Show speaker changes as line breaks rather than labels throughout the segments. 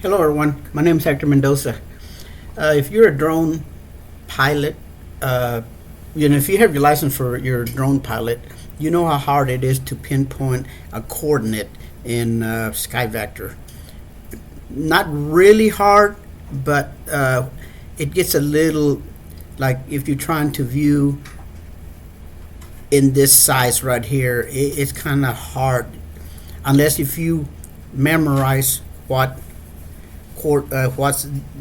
Hello everyone, my name is Hector Mendoza. If you're a drone pilot, if you have your license for your drone pilot, you know how hard it is to pinpoint a coordinate in SkyVector. Not really hard, but it gets a little, like if you're trying to view in this size right here, it's kind of hard, unless if you memorize what's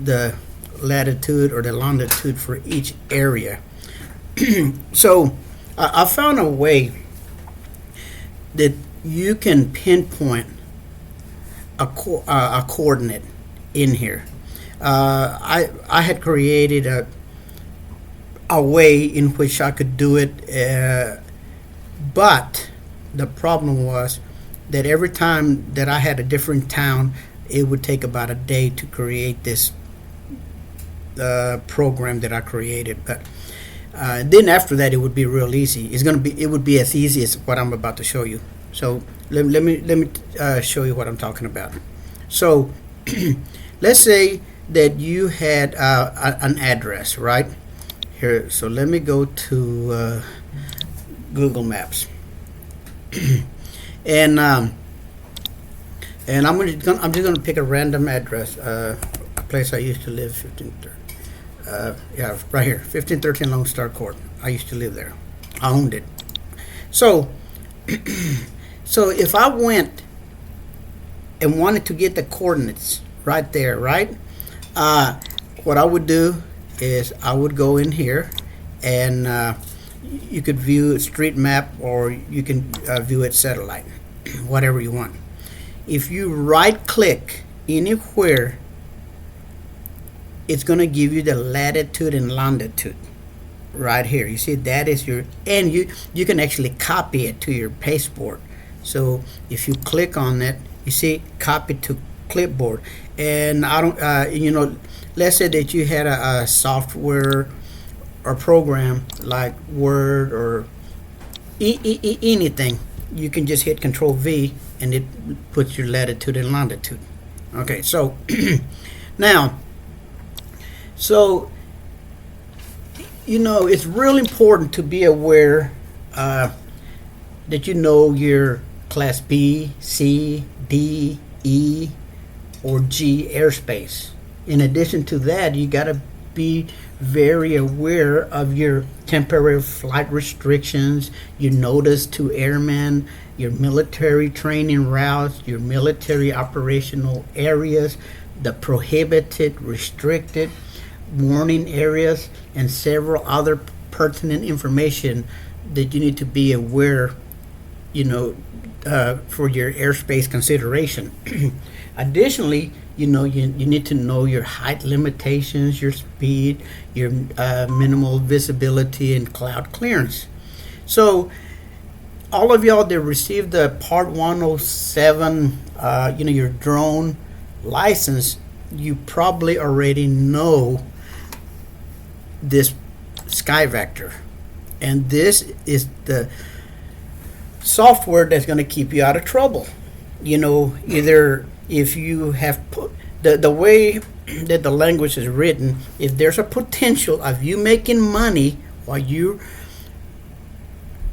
the latitude or the longitude for each area. So I found a way that you can pinpoint a coordinate in here. I had created a way in which I could do it, but the problem was that every time that I had a different town, it would take about a day to create this program that I created. But then after that, it would be real easy. It would be as easy as what I'm about to show you. So let me show you what I'm talking about. So let's say that you had an address right here. So let me go to Google Maps, and I'm just gonna pick a random address, a place I used to live, 1513. Yeah, right here, 1513 Lone Star Court. I used to live there. I owned it. So, so if I went and wanted to get the coordinates right there, right? What I would do is I would go in here, and you could view street map, or you can view it satellite, whatever you want. If you right click anywhere, it's going to give you the latitude and longitude right here. You see, that is your, and you can actually copy it to your pasteboard. So if you click on it, you see copy to clipboard. And I don't, let's say that you had a software or program like Word or anything, you can just hit Control V and it puts your latitude and longitude. Okay, so now, so it's real important to be aware that you know your Class B, C, D, E, or G airspace. In addition to that, you got to be very aware of your temporary flight restrictions, your notice to airmen, your military training routes, your military operational areas, the prohibited, restricted, warning areas, and several other pertinent information that you need to be aware, for your airspace consideration. Additionally, you need to know your height limitations, your speed, your minimal visibility, and cloud clearance. So all of y'all that received the Part 107, your drone license, you probably already know this SkyVector. And this is the software that's going to keep you out of trouble. Either if you have put the way that the language is written, if there's a potential of you making money while you're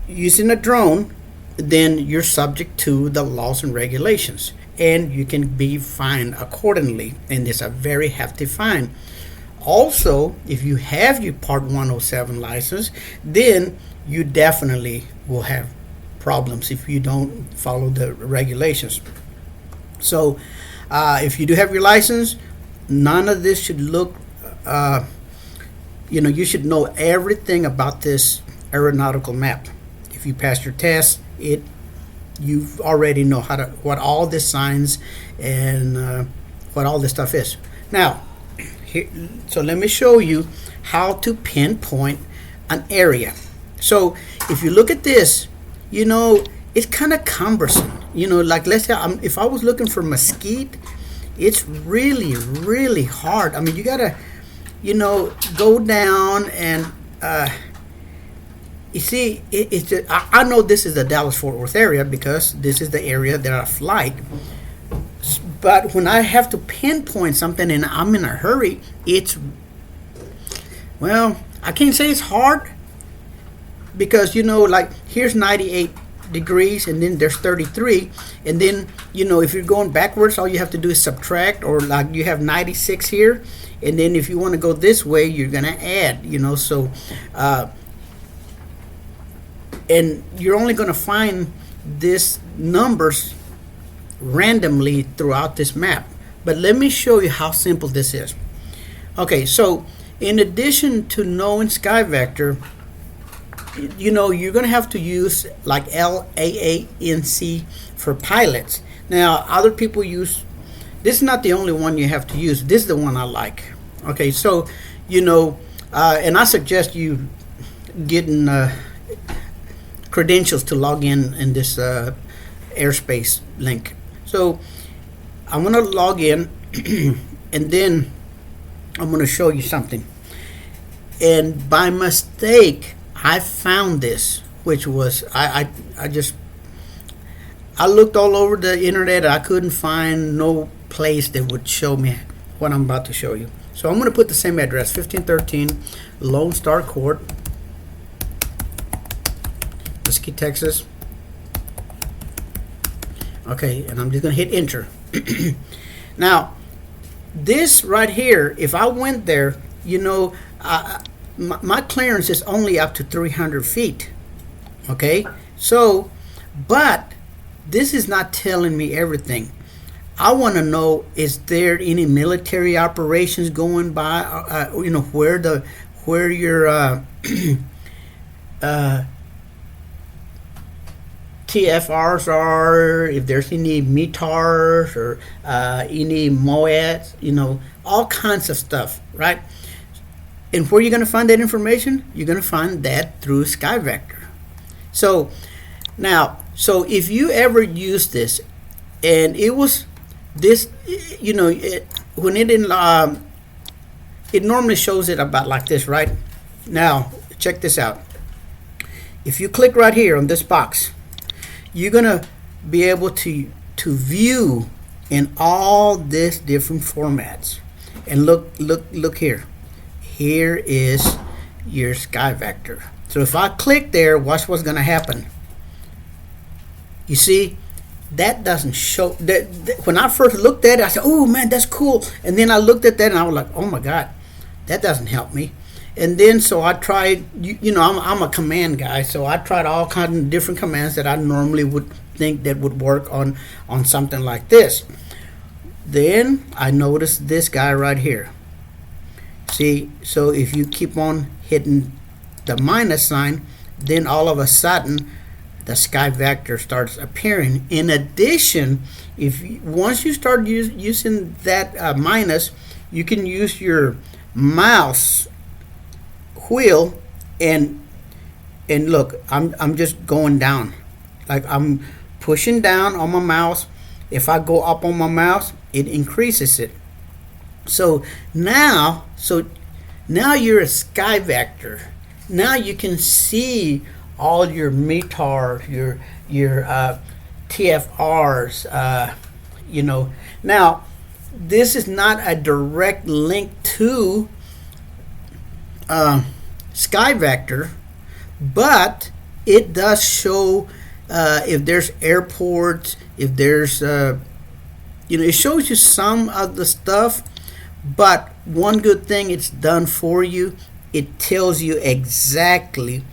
using a drone, then you're subject to the laws and regulations, and you can be fined accordingly, and it's a very hefty fine. Also, if you have your Part 107 license, then you definitely will have problems if you don't follow the regulations. So if you do have your license, none of this should look, you should know everything about this aeronautical map. If you pass your test, you already know what all the signs and what all this stuff is. Now, so let me show you how to pinpoint an area. So if you look at this, it's kind of cumbersome. Like let's say if I was looking for mesquite, it's really, really hard. I mean, you gotta, go down and you see, I know this is the Dallas-Fort Worth area because this is the area that I fly. But when I have to pinpoint something and I'm in a hurry, it's, well, I can't say it's hard, because like here's 98 degrees and then there's 33, and then if you're going backwards, all you have to do is subtract, or like you have 96 here, and then if you want to go this way, you're gonna add, so and you're only gonna find this numbers randomly throughout this map. But let me show you how simple this is. Okay, so in addition to knowing SkyVector, you're going to have to use like LAANC for pilots. Now, other people use, this is not the only one you have to use. This is the one I like. Okay, so, and I suggest you getting credentials to log in this airspace link. So I'm going to log in and then I'm going to show you something. And by mistake, I found this, which was, I looked all over the internet. I couldn't find no place that would show me what I'm about to show you. So I'm going to put the same address, 1513 Lone Star Court, Mesquite, Texas. Okay, and I'm just going to hit enter. Now, this right here, if I went there, my clearance is only up to 300 feet. Okay, so, but this is not telling me everything. I want to know, is there any military operations going by? Where your TFRs are, if there's any METARs or any MOAs, all kinds of stuff, right? And where you're going to find that information? You're going to find that through SkyVector. So now, if you ever use this, and it was this, when it normally shows it about like this, right? Now, check this out. If you click right here on this box, you're gonna be able to view in all this different formats. And look here. Here is your SkyVector. So if I click there, watch what's gonna happen. You see, that doesn't show that. When I first looked at it, I said, "Oh man, that's cool." And then I looked at that and I was like, "Oh my God, that doesn't help me." And then so I tried, I'm a command guy, so I tried all kinds of different commands that I normally would think that would work on something like this. Then I noticed this guy right here. See, so if you keep on hitting the minus sign, then all of a sudden the SkyVector starts appearing. In addition, once you start using that minus, you can use your mouse wheel and look, I'm just going down, like I'm pushing down on my mouse. If I go up on my mouse, it increases it. So now you're a SkyVector. Now you can see all your METAR, your TFRs. Now this is not a direct link to SkyVector, but it does show if there's airports, if there's it shows you some of the stuff. But one good thing it's done for you, it tells you exactly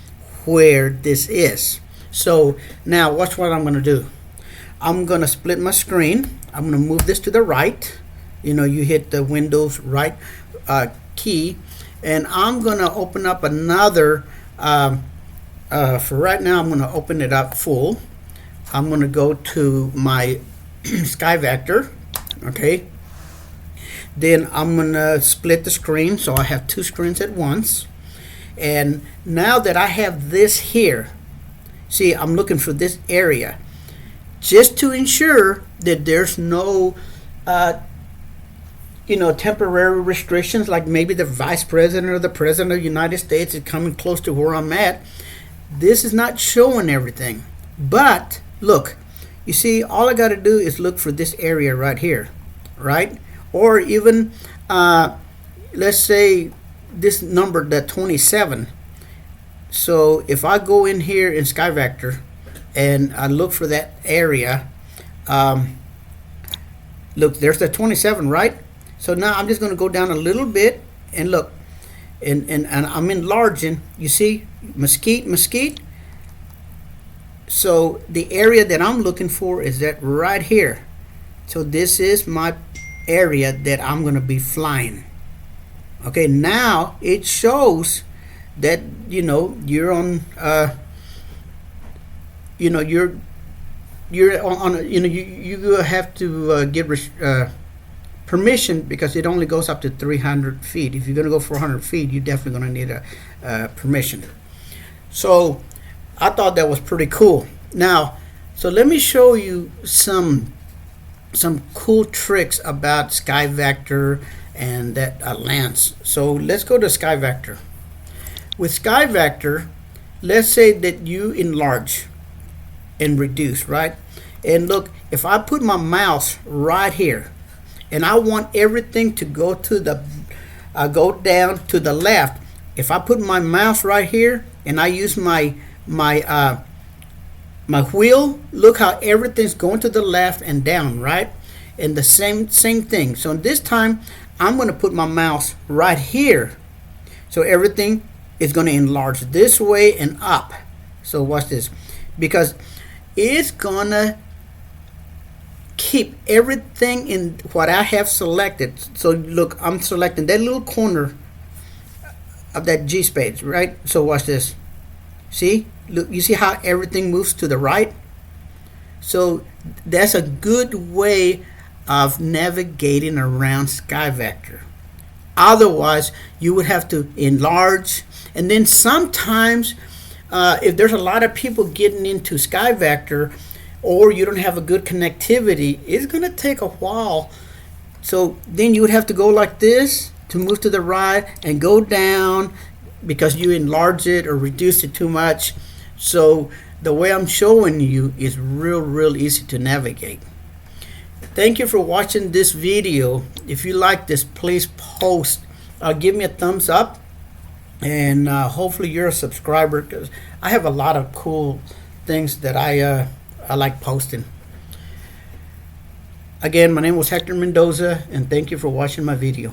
where this is. So now watch what I'm going to do. I'm going to split my screen. I'm going to move this to the right. You hit the Windows right key, and I'm going to open up another. For right now, I'm going to open it up full. I'm going to go to my SkyVector. Okay. Then I'm going to split the screen so I have two screens at once. And now that I have this here, see, I'm looking for this area just to ensure that there's no temporary restrictions, like maybe the vice president or the president of the United States is coming close to where I'm at. This is not showing everything. But look, you see, all I got to do is look for this area right here. right? Or even let's say this number, that 27. So if I go in here in SkyVector and I look for that area, look, there's the 27, right? So now I'm just going to go down a little bit and look, and I'm enlarging. You see, mesquite. So the area that I'm looking for is that right here. So this is my area that I'm going to be flying. Okay, now it shows that you're on you're on you have to get permission, because it only goes up to 300 feet. If you're going to go 400 feet, you're definitely going to need a permission. So I thought that was pretty cool. Now, so let me show you some cool tricks about SkyVector and that LAANC. So let's go to SkyVector. With SkyVector, let's say that you enlarge and reduce, right? And look, if I put my mouse right here and I want everything to go to the go down to the left, if I put my mouse right here and I use my wheel, look how everything's going to the left and down, right? And the same thing. So this time I'm going to put my mouse right here, so everything is going to enlarge this way and up. So watch this, because it's going to keep everything in what I have selected. So look, I'm selecting that little corner of that G space, right? So watch this. See, look, you see how everything moves to the right? So that's a good way of navigating around SkyVector. Otherwise, you would have to enlarge, and then sometimes if there's a lot of people getting into SkyVector, or you don't have a good connectivity, it's going to take a while. So then you would have to go like this to move to the right and go down, because you enlarge it or reduce it too much. So the way I'm showing you is real easy to navigate. Thank you for watching this video. If you like this, please post, give me a thumbs up, and hopefully you're a subscriber, because I have a lot of cool things that I like posting. Again, my name was Hector Mendoza, and thank you for watching my video.